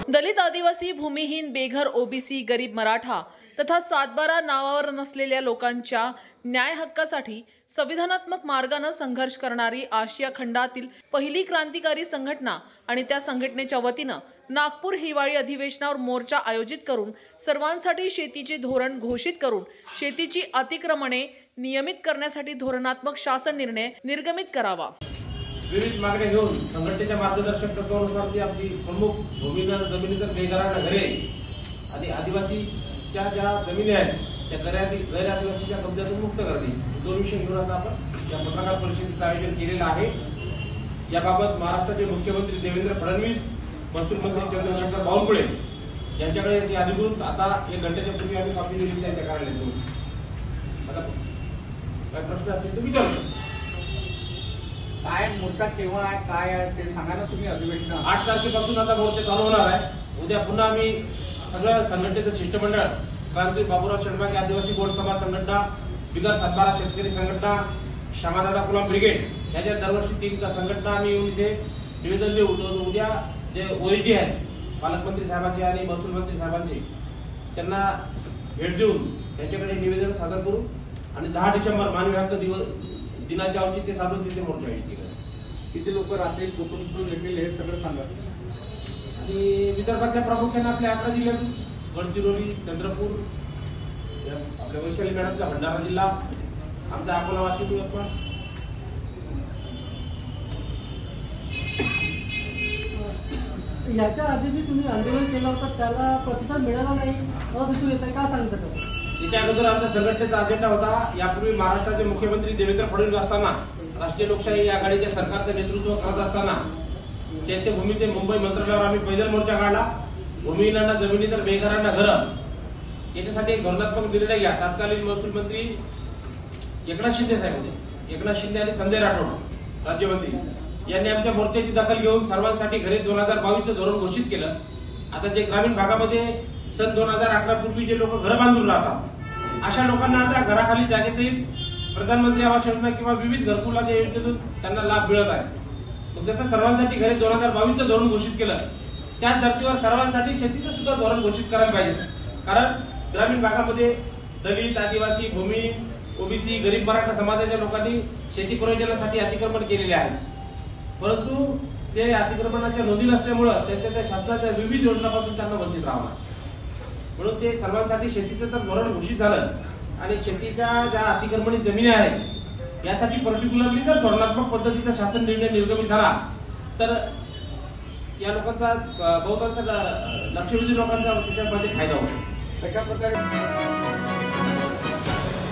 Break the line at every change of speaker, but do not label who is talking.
दलित, आदिवासी, भूमिहीन, बेघर, ओबीसी, गरीब मराठा तथा सातबारा नावावर नसलेल्या लोकांच्या न्याय हक्कासाठी संविधानात्मक मार्गाने संघर्ष करणारी आशिया खंडातील पहिली क्रांतिकारी संघटना आणि त्या संघटनेच्या वतीने नागपूर हिवाळी अधिवेशनावर मोर्चा आयोजित करून सर्वांसाठी शेतीचे धोरण घोषित करून शेतीची अतिक्रमणे नियमित करण्यासाठी धोरणात्मक शासन निर्णय निर्गमित करावा।
विविध मागण्या घेऊन संघटनेच्या मार्गदर्शक तत्वानुसारची आपली प्रमुख भूमिका जमिनीतर बेघरांना घरे आणि आदिवासीच्या ज्या जमिनी आहेत त्या गैर आदिवासीच्या कब्जातून मुक्त करणे दोन विषय घेऊन आता आपण या पत्रकार परिषदेचं आयोजन केलेलं आहे। याबाबत महाराष्ट्राचे मुख्यमंत्री देवेंद्र फडणवीस, महसूल मंत्री चंद्रशेखर बावनकुळे यांच्याकडे याची अधिकृत आता 1 घंट्याच्या पूर्वी आम्ही कॉपी दिली त्यांच्या कार्यालयातून। आता काय प्रश्न असतील तर विचारू शकतो।
काय मोर्चा केव्हा आहे, काय आहे ते सांगा ना तुम्ही। अधिवेशन
8 तारखेपासून आता मोर्चा चालू होणार आहे। उद्या पुन्हा आम्ही सगळ्या संघटनेचं शिष्टमंडळ क्रांती बाबूराव शर्मा आदिवासी गोंड समाज संघटना, बिगर सातबारा शेतकरी संघटना, श्यामादादा कुलाम ब्रिगेड याच्या दरवर्षी 3 संघटना आम्ही येऊन इथे निवेदन देऊ। उद्या जे ओएडी आहेत पालकमंत्री साहेबांचे आणि महसूल मंत्री साहेबांचे त्यांना भेट देऊन त्यांच्याकडे निवेदन सादर करू आणि 10 डिसेंबर मानवी हक्क दिनाच्या औचित्य साधून तिथे मोर्चा आयोजित केला।
किती लोक राहतील, कुठून देखील हे सगळं सांगा।
आणि विदर्भातल्या प्रामुख्याने आपल्या 11 जिल्ह्यातून गडचिरोली, चंद्रपूर, आपल्या वैशाली मॅडमचा भंडारा जिल्हा, आमचा अकोला, वाशिम, यवतमाळ।
याच्या आधी भी तुम्ही आंदोलन केलं होतं, त्याला प्रतिसाद मिळाला नाही दिसून येत आहे, का सांगता?
याच्या अगोदर आमच्या संघटनेचा अजेंडा होता। यापूर्वी महाराष्ट्राचे मुख्यमंत्री देवेंद्र फडणवीस असताना, राष्ट्रीय लोकशाही आघाडीच्या सरकारचं नेतृत्व करत असताना चैत्यभूमी ते मुंबई मंत्रालयावर आम्ही पैदल मोर्चा काढला। भूमिहीनांना जमिनीतर बेघरांना घरं याच्यासाठी एक धोरणात्मक निर्णय घ्या। तत्कालीन महसूल मंत्री एकनाथ शिंदे साहेब होते, एकनाथ शिंदे आणि संजय राठोड राज्यमंत्री यांनी आमच्या मोर्चाची दखल घेऊन सर्वांसाठी घरे 2022चं धोरण घोषित केलं। आता जे ग्रामीण भागामध्ये सन 2011 पूर्वी जे लोक घर बांधून राहतात अशा लोकांना आता घराखाली जागेसहित प्रधानमंत्री आवास योजना किंवा विविध घरकुलाच्या योजनेतून त्यांना लाभ मिळत आहे। जसं सर्वांसाठी घरे 2022चं धोरण घोषित केलं, त्याच धर्तीवर सर्वांसाठी शेतीचं सुद्धा धोरण घोषित करायला पाहिजे। कारण ग्रामीण भागामध्ये दलित, आदिवासी, भूमी, ओबीसी, गरीब मराठा समाजाच्या लोकांनी शेती प्रयोजनासाठी अतिक्रमण केलेले आहे, परंतु ते अतिक्रमणाच्या नोंदी नसल्यामुळे त्यांच्या त्या शासनाच्या विविध योजनांपासून त्यांना वंचित राहावं। म्हणून ते सर्वांसाठी शेतीचं तर धोरण घोषित झालं आणि शेतीच्या ज्या अतिक्रमणी जमिनी आहेत यासाठी पर्टिक्युलरली जर धोरणात्मक पद्धतीचा शासन निर्णय निर्गमित झाला तर या लोकांचा बहुतांश लक्षवेधी लोकांचा त्याच्यामध्ये फायदा होतो।
कशा प्रकारे